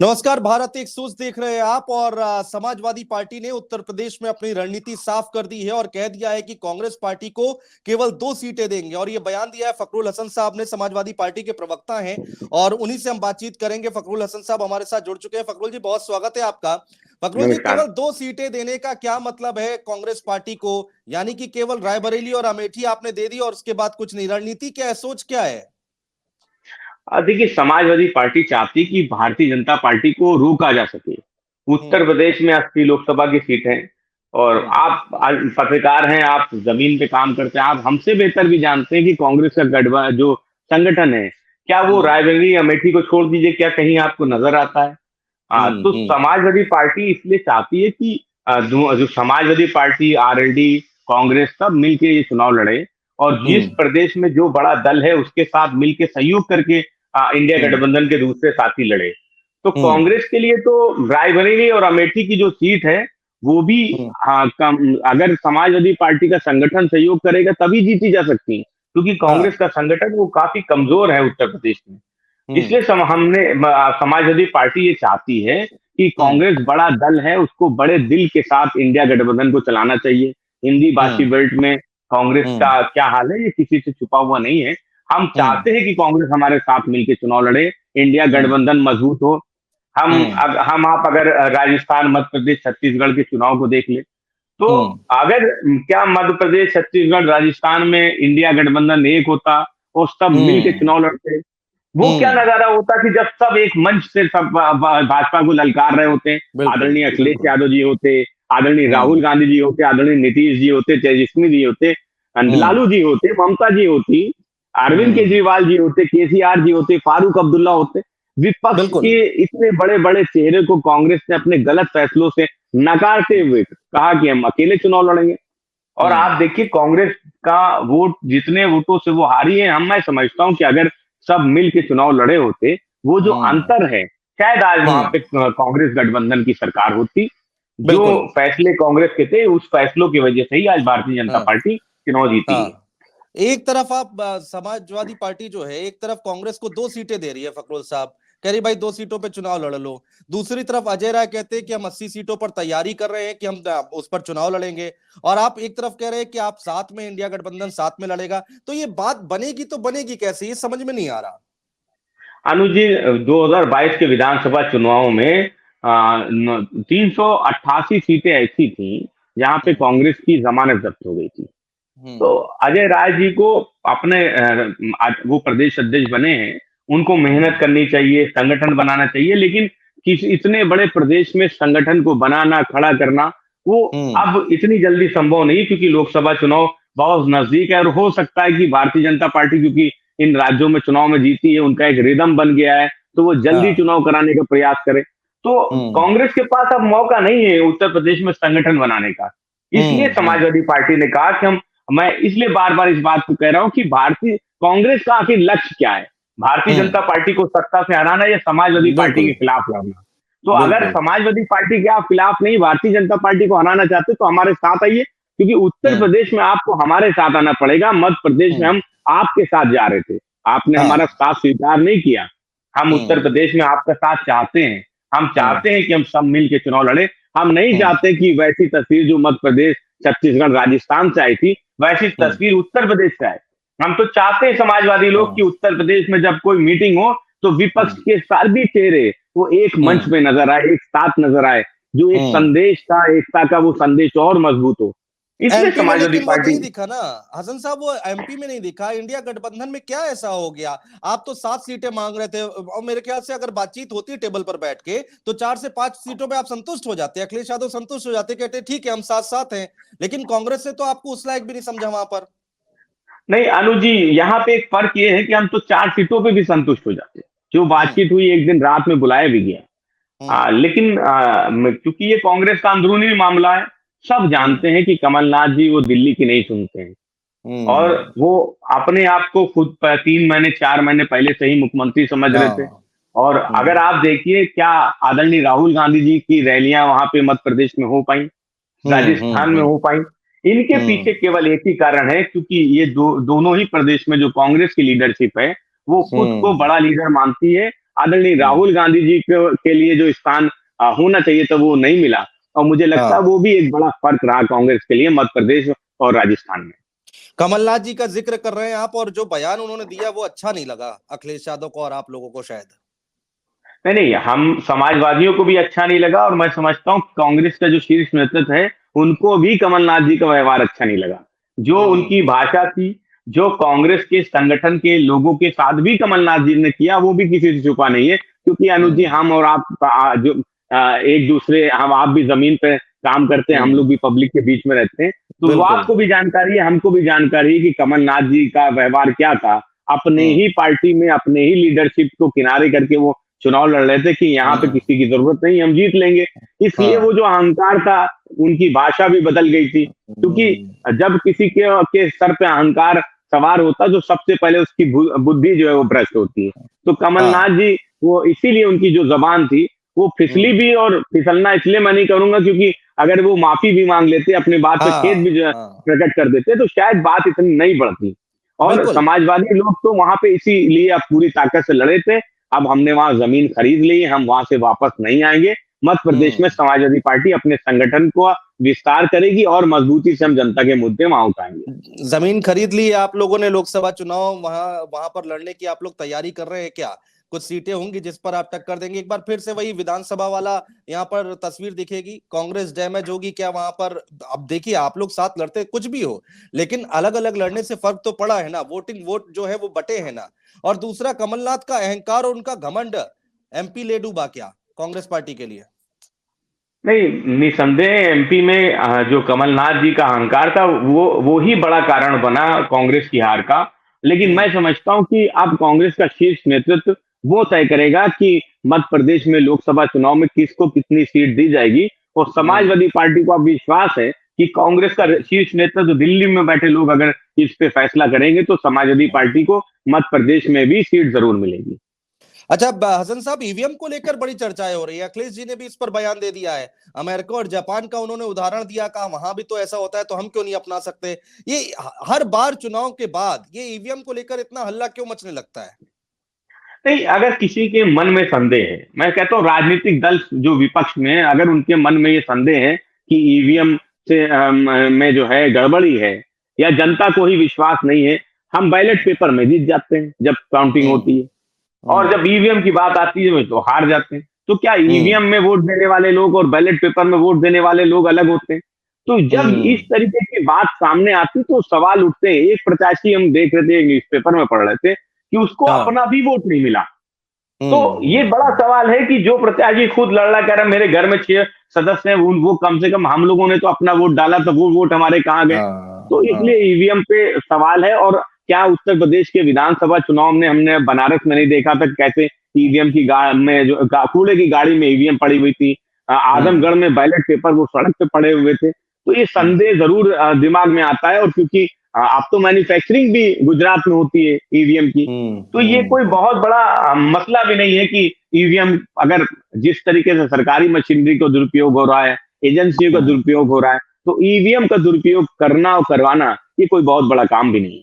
नमस्कार। भारत एक सोच देख रहे हैं आप। और समाजवादी पार्टी ने उत्तर प्रदेश में अपनी रणनीति साफ कर दी है और कह दिया है कि कांग्रेस पार्टी को केवल 2 सीटें देंगे। और ये बयान दिया है फखरुल हसन साहब ने, समाजवादी पार्टी के प्रवक्ता हैं, और उन्हीं से हम बातचीत करेंगे। फखरुल हसन साहब हमारे साथ जुड़ चुके हैं। फखरुल जी, बहुत स्वागत है आपका। फखरुल जी, नमस्कार। केवल 2 सीटें देने का क्या मतलब है कांग्रेस पार्टी को? यानी कि केवल रायबरेली और अमेठी आपने दे दी और उसके बाद कुछ नहीं? रणनीति क्या है, सोच क्या है? देखिए, समाजवादी पार्टी चाहती कि भारतीय जनता पार्टी को रोका जा सके। उत्तर हम्म। प्रदेश में 80 लोकसभा की सीट है। और हम्म। आप आज पत्रकार हैं, आप जमीन पे काम करते हैं, आप हमसे बेहतर भी जानते हैं कि कांग्रेस का गठबंधन जो संगठन है, क्या वो हम्म। रायबरेली अमेठी को छोड़ दीजिए, क्या कहीं आपको नजर आता है? हम्म। तो हम्म। समाजवादी पार्टी इसलिए चाहती है कि जो समाजवादी पार्टी, आरएलडी, कांग्रेस सब मिलके ये चुनाव लड़े। और जिस हम्म। प्रदेश में जो बड़ा दल है उसके साथ मिलके सहयोग करके इंडिया हम्म। गठबंधन के दूसरे साथी लड़े। तो हम्म। कांग्रेस के लिए तो रायबरेली और अमेठी की जो सीट है वो भी, हम्म। हाँ, कम, अगर समाजवादी पार्टी का संगठन सहयोग करेगा तभी जीती जा सकती है, क्योंकि कांग्रेस हाँ। का संगठन वो काफी कमजोर है उत्तर प्रदेश में। हम्म। इसलिए समाजवादी पार्टी ये चाहती है कि हम्म। कांग्रेस बड़ा दल है, उसको बड़े दिल के साथ इंडिया गठबंधन को चलाना चाहिए। हिंदी भाषी हम्म। बेल्ट में कांग्रेस हम्म। का क्या हाल है, ये किसी से छुपा हुआ नहीं है। हम हम्म। चाहते हैं कि कांग्रेस हमारे साथ मिलकर चुनाव लड़े, इंडिया हम्म। गठबंधन मजबूत हो। हम्म। हम आप अगर राजस्थान, मध्य प्रदेश, छत्तीसगढ़ के चुनाव को देख ले, तो हम्म। अगर क्या मध्य प्रदेश, छत्तीसगढ़, राजस्थान में इंडिया गठबंधन एक होता और सब मिल के हम्म। चुनाव लड़ते, वो क्या हम्म। नजारा होता कि जब सब एक मंच से सब भाजपा को ललकार रहे होते। बिल्कुल आदरणीय अखिलेश बिल्कुल। यादव जी होते, आदरणीय राहुल हम्म। गांधी जी होते, आदरणीय नीतीश जी होते, तेजस्वी जी होते, हम्म। लालू जी होते, ममता जी होती, अरविंद हम्म। केजरीवाल जी होते, केसीआर जी होते, फारूक अब्दुल्ला होते। विपक्ष बिल्कुल। के इतने बड़े बड़े चेहरे को कांग्रेस ने अपने गलत फैसलों से नकारते हुए कहा कि हम अकेले चुनाव लड़ेंगे। और हम्म। आप देखिए, कांग्रेस का वोट, जितने वोटों से वो हारी है, मैं समझता हूं कि अगर सब मिल के चुनाव लड़े होते, वो जो हम्म। अंतर है, शायद आज वहां हम्म। पे कांग्रेस गठबंधन की सरकार होती। जो बिल्कुल। फैसले कांग्रेस के थे, उस फैसलों की वजह से ही आज भारतीय जनता हाँ। पार्टी चुनाव जीती है। हाँ। एक तरफ आप समाजवादी पार्टी जो है, एक तरफ कांग्रेस को 2 सीटें दे रही है फखरुल साहब, कह रही भाई 2 सीटों पे चुनाव लड़ लो। दूसरी तरफ अजय राय कहते हैं कि हम 80 सीटों पर तैयारी कर रहे हैं कि हम उस पर चुनाव लड़ेंगे। और आप एक तरफ कह रहे हैं कि आप साथ में, इंडिया गठबंधन साथ में लड़ेगा। तो ये बात बनेगी तो बनेगी कैसे, ये समझ में नहीं आ रहा। अनुज जी, 2022 के विधानसभा चुनाव में 388 सीटें ऐसी थी जहां पे हम्म। कांग्रेस की जमानत जब्त हो गई थी। तो हम्म। अजय राय जी को अपने वो प्रदेश अध्यक्ष बने हैं, उनको मेहनत हम्म। करनी चाहिए, संगठन बनाना चाहिए। लेकिन किस इतने बड़े प्रदेश में संगठन को बनाना, खड़ा करना, वो हम्म। अब इतनी जल्दी संभव नहीं, क्योंकि लोकसभा चुनाव बहुत नजदीक है। और हो सकता है कि भारतीय जनता पार्टी, क्योंकि इन राज्यों में चुनाव में जीती है, उनका एक रिदम बन गया है, तो वो जल्दी हाँ। चुनाव कराने का प्रयास करे। तो हम्म। कांग्रेस के पास अब मौका नहीं है उत्तर प्रदेश में संगठन बनाने का। इसलिए हम्म। हम्म। समाजवादी पार्टी ने कहा कि हम, मैं इसलिए बार बार इस बात को कह रहा हूं कि भारतीय कांग्रेस का आखिर लक्ष्य क्या है? भारतीय जनता हम्म। पार्टी को सत्ता से हराना या समाजवादी पार्टी बिल्कुल के खिलाफ लड़ना? तो अगर बिल्कुल। समाजवादी पार्टी के आप खिलाफ नहीं, भारतीय जनता पार्टी को हराना चाहते हो, तो हमारे साथ आइए, क्योंकि उत्तर हम्म। प्रदेश में आपको हमारे साथ आना पड़ेगा। मध्य प्रदेश में हम्म। हम आपके साथ जा रहे थे, आपने हमारा हाँ। साथ स्वीकार नहीं किया। हम उत्तर हम्म। प्रदेश में आपका साथ चाहते हैं। हम हम्म। चाहते हैं कि हम सब मिल के चुनाव लड़े। हम नहीं हम्म। चाहते कि वैसी तस्वीर जो मध्य प्रदेश, छत्तीसगढ़, राजस्थान से आई थी, वैसी हम्म। तस्वीर उत्तर प्रदेश से आए। हम तो चाहते हैं, समाजवादी लोग, कि हाँ। उत्तर प्रदेश में जब कोई मीटिंग हो तो विपक्ष हम्म। के सभी चेहरे वो एक मंच हम्म। पे नजर आए, एक साथ नजर आए, जो एक हम्म। संदेश का, एकता का वो संदेश और मजबूत हो। इसलिए एमपी में समाजवादी लेकिन वो पार्टी। नहीं दिखा ना। हसन साहब, वो एमपी में नहीं दिखा। इंडिया गठबंधन में क्या ऐसा हो गया? आप तो 7 सीटें मांग रहे थे, और मेरे ख्याल से अगर बातचीत होती टेबल पर बैठ के तो 4 से 5 सीटों पे आप संतुष्ट हो जाते। अखिलेश यादव संतुष्ट हो जाते, कहते ठीक है हम साथ साथ हैं। लेकिन कांग्रेस से तो आपको उस लायक भी नहीं समझा वहां पर। नहीं अनुज जी, यहाँ पे एक फर्क ये है कि हम तो 4 सीटों पे भी संतुष्ट हो जाते। जो हम्म। बातचीत हुई, एक दिन रात में बुलाया भी गया। हम्म। लेकिन क्योंकि ये कांग्रेस का अंदरूनी मामला है, सब हम्म। जानते हैं कि कमलनाथ जी वो दिल्ली की नहीं सुनते हैं। और हम्म। वो अपने आप को खुद 3 महीने, 4 महीने पहले से ही मुख्यमंत्री समझ रहे थे। हाँ। और अगर हम्म। आप देखिए, क्या आदरणीय राहुल गांधी जी की रैलियां वहां पे मध्य प्रदेश में हो पाई, हम्म। राजस्थान हम्म। में हो पाई? इनके हम्म। पीछे केवल एक ही कारण है, क्योंकि ये दोनों ही प्रदेश में जो कांग्रेस की लीडरशिप है, वो खुद को हम्म। बड़ा लीडर मानती है। आदरणीय राहुल गांधी जी के लिए जो स्थान होना चाहिए था वो नहीं मिला। और मुझे लगता है हाँ, वो भी एक बड़ा फर्क रहा कांग्रेस के लिए मध्य प्रदेश और राजस्थान में। कमलनाथ जी का जिक्र कर रहे हैं आप, और जो बयान उन्होंने दिया वो अच्छा नहीं लगा अखिलेश यादव को और आप लोगों को शायद। नहीं नहीं, हम समाजवादियों को भी अच्छा नहीं लगा और मैं समझता हूँ कांग्रेस का जो शीर्ष नेतृत्व है उनको भी कमलनाथ जी का व्यवहार अच्छा नहीं लगा। जो उनकी हम्म। भाषा थी, जो कांग्रेस के संगठन के लोगों के साथ भी कमलनाथ जी ने किया, वो भी किसी से छुपा नहीं है। क्योंकि अनुज जी, हम्म। हम और आप जो एक दूसरे, हम आप भी जमीन पे काम करते हैं, हम लोग हम्म। भी पब्लिक के बीच में रहते हैं, तो वो बिल्कुल। आपको भी जानकारी है, हमको भी जानकारी है कि कमलनाथ जी का व्यवहार क्या था। अपने हम्म। ही पार्टी में अपने ही लीडरशिप को किनारे करके वो चुनाव लड़ रहे थे कि यहाँ पे हम्म। किसी की जरूरत नहीं, हम जीत लेंगे। इसलिए वो हाँ। जो अहंकार था, उनकी भाषा भी बदल गई थी। क्योंकि हम्म। जब किसी के सर पे अहंकार सवार होता तो सबसे पहले उसकी बुद्धि जो है वो भ्रष्ट होती है। तो हाँ। कमलनाथ जी, वो इसीलिए उनकी जो जबान थी वो फिसली हम्म। भी। और फिसलना इसलिए मैं नहीं करूंगा क्योंकि अगर वो माफी भी मांग लेते, अपनी बात पे खेद हाँ। भी जो है हाँ। प्रकट कर देते, तो शायद बात इतनी नहीं बढ़ती। और बिल्कुल। समाजवादी लोग तो वहां पे इसीलिए अब पूरी ताकत से लड़े थे। अब हमने वहां जमीन खरीद ली, हम वहां से वापस नहीं आएंगे। मध्य प्रदेश में हम्म। समाजवादी पार्टी अपने संगठन को विस्तार करेगी और मजबूती से हम जनता के मुद्दे वहां उठाएंगे। जमीन खरीद ली है आप लोगों ने, लोकसभा चुनाव वहां वहां पर लड़ने की आप लोग तैयारी कर रहे हैं क्या? कुछ सीटें होंगी जिस पर आप टक्कर देंगे, एक बार फिर से वही विधानसभा वाला यहाँ पर तस्वीर दिखेगी, कांग्रेस डैमेज होगी क्या वहां पर? अब देखिए, आप लोग साथ लड़ते कुछ भी हो, लेकिन अलग अलग लड़ने से फर्क तो पड़ा है ना, वोटिंग वोट जो है वो बटे है ना। और दूसरा, कमलनाथ का अहंकार और उनका घमंड एमपी ले डूबा क्या कांग्रेस पार्टी के लिए? नहीं, निसंदेह एमपी में जो कमलनाथ जी का अहंकार था वो ही बड़ा कारण बना कांग्रेस की हार का। लेकिन मैं हम्म। समझता हूं कि अब कांग्रेस का शीर्ष नेतृत्व वो तय करेगा कि मध्य प्रदेश में लोकसभा चुनाव में किसको कितनी सीट दी जाएगी। और हम्म। समाजवादी पार्टी को अब विश्वास है कि कांग्रेस का शीर्ष नेतृत्व, दिल्ली में बैठे लोग अगर इस पे फैसला करेंगे तो समाजवादी पार्टी को मध्य प्रदेश में भी सीट जरूर मिलेगी। अच्छा, हसन साहब, ईवीएम को लेकर बड़ी चर्चाएं हो रही है, अखिलेश जी ने भी इस पर बयान दे दिया है। अमेरिका और जापान का उन्होंने उदाहरण दिया, कहा वहां भी तो ऐसा होता है तो हम क्यों नहीं अपना सकते। ये हर बार चुनाव के बाद ये ईवीएम को लेकर इतना हल्ला क्यों मचने लगता है? नहीं, अगर किसी के मन में संदेह है, मैं कहता हूँ राजनीतिक दल जो विपक्ष में है, अगर उनके मन में ये संदेह है कि हम्म। ईवीएम से में जो है गड़बड़ी है या जनता को ही विश्वास नहीं है, हम बैलेट पेपर में जीत जाते हैं जब काउंटिंग हम्म। होती है। और हम्म। जब ईवीएम की बात आती है तो हार जाते हैं। तो क्या हम्म। ईवीएम में वोट देने वाले लोग और बैलेट पेपर में वोट देने वाले लोग अलग होते हैं? तो जब इस हम्म। तरीके की बात सामने आती तो सवाल उठते हैं। एक प्रत्याशी हम देख रहे थे, न्यूज़पेपर में पढ़ रहे थे कि उसको हाँ। अपना भी वोट नहीं मिला। तो हम्म। ये बड़ा सवाल है कि जो प्रत्याशी खुद लड़ रहा, कह रहा मेरे घर में 6 सदस्य हैं, वो कम से कम हम लोगों ने तो अपना वोट डाला था, वो वोट हमारे कहाँ गए? हाँ। तो इसलिए हाँ। ईवीएम पे सवाल है। और क्या उत्तर प्रदेश के विधानसभा चुनाव में हमने बनारस में नहीं देखा था कैसे ईवीएम की में जो कूड़े की गाड़ी में ईवीएम पड़ी हुई थी? हम्म। आजमगढ़ में बैलेट पेपर वो सड़क पे पड़े हुए थे। तो ये हम्म। संदेह जरूर दिमाग में आता है। और क्योंकि अब तो मैन्युफैक्चरिंग भी गुजरात में होती है ईवीएम की, हम्म। तो ये कोई बहुत बड़ा मसला भी नहीं है कि ईवीएम अगर जिस तरीके से सरकारी मशीनरी का दुरुपयोग हो रहा है, एजेंसियों का हम्म। दुरुपयोग हो रहा है, तो ईवीएम का दुरुपयोग करना और करवाना ये कोई बहुत बड़ा काम भी नहीं है।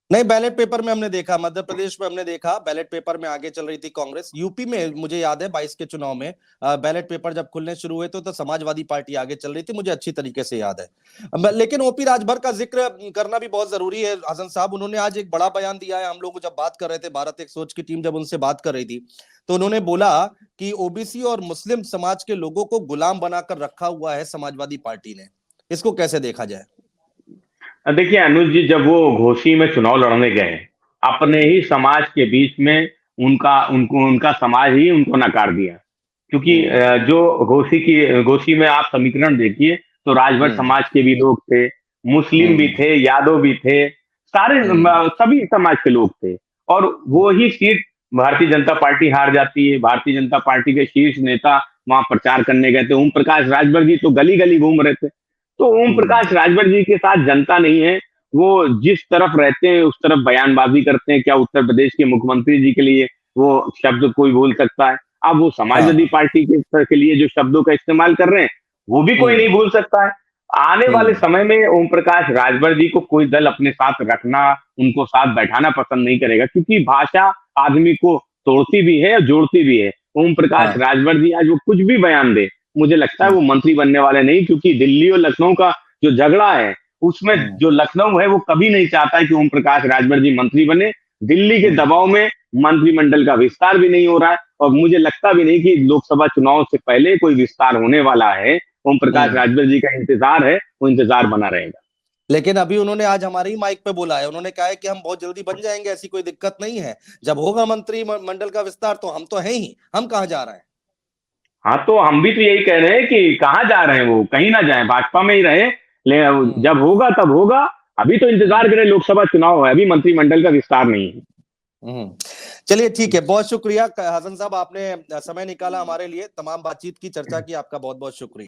नहीं, बैलेट पेपर में हमने देखा, मध्य प्रदेश में हमने देखा बैलेट पेपर में आगे चल रही थी कांग्रेस। यूपी में मुझे याद है 22 के चुनाव में बैलेट पेपर जब खुलने शुरू हुए तो समाजवादी पार्टी आगे चल रही थी, मुझे अच्छी तरीके से याद है। लेकिन ओपी राजभर का जिक्र करना भी बहुत जरूरी है हसन साहब। उन्होंने आज एक बड़ा बयान दिया है। हम लोग जब बात कर रहे थे, भारत एक सोच की टीम जब उनसे बात कर रही थी, तो उन्होंने बोला कि ओबीसी और मुस्लिम समाज के लोगों को गुलाम बनाकर रखा हुआ है समाजवादी पार्टी ने। इसको कैसे देखा जाए? देखिए अनुज जी, जब वो घोसी में चुनाव लड़ने गए, अपने ही समाज के बीच में उनका समाज ही उनको नकार दिया। क्योंकि हम्म। घोसी में आप समीकरण देखिए तो राजभर हम्म। समाज के भी लोग थे, मुस्लिम भी हम्म। थे, यादव भी थे, सारे हम्म। सभी समाज के लोग थे। और वो ही सीट भारतीय जनता पार्टी हार जाती है। भारतीय जनता पार्टी के शीर्ष नेता वहां प्रचार करने गए थे, ओम प्रकाश राजभर जी तो गली गली घूम रहे थे। तो ओम हम्म। प्रकाश राजभर जी के साथ जनता नहीं है। वो जिस तरफ रहते हैं उस तरफ बयानबाजी करते हैं। क्या उत्तर प्रदेश के मुख्यमंत्री जी के लिए वो शब्द कोई बोल सकता है? अब वो समाजवादी हाँ। पार्टी के लिए जो शब्दों का इस्तेमाल कर रहे हैं वो भी कोई हम्म। नहीं भूल सकता है। आने वाले हम्म। समय में ओम प्रकाश राजभर जी को कोई दल अपने साथ रखना, उनको साथ बैठाना पसंद नहीं करेगा। क्योंकि भाषा आदमी को तोड़ती भी है और जोड़ती भी है। ओम प्रकाश हाँ। राजभर जी आज वो कुछ भी बयान दे, मुझे लगता है वो मंत्री बनने वाले नहीं, क्योंकि दिल्ली और लखनऊ का जो झगड़ा है उसमें जो लखनऊ है वो कभी नहीं चाहता है कि ओम प्रकाश राजभर जी मंत्री बने। दिल्ली के दबाव में मंत्रिमंडल का विस्तार भी नहीं हो रहा है और मुझे लगता भी नहीं कि लोकसभा चुनाव से पहले कोई विस्तार होने वाला है। ओम प्रकाश राजभर जी का इंतजार है, वो इंतजार बना रहेगा। लेकिन अभी उन्होंने आज हमारे ही माइक पे बोला है, उन्होंने कहा है कि हम बहुत जल्दी बन जाएंगे, ऐसी कोई दिक्कत नहीं है, जब होगा मंत्रिमंडल का विस्तार तो हम तो हैं ही, हम कहाँ जा रहे हैं। हाँ, तो हम भी तो यही कह रहे हैं कि कहाँ जा रहे हैं, वो कहीं ना जाए, भाजपा में ही रहे। जब होगा तब होगा, अभी तो इंतजार करें, लोकसभा चुनाव है, अभी मंत्रिमंडल का विस्तार नहीं है। चलिए ठीक है, बहुत शुक्रिया हसन साहब, आपने समय निकाला हमारे लिए, तमाम बातचीत की, चर्चा की, आपका बहुत बहुत शुक्रिया।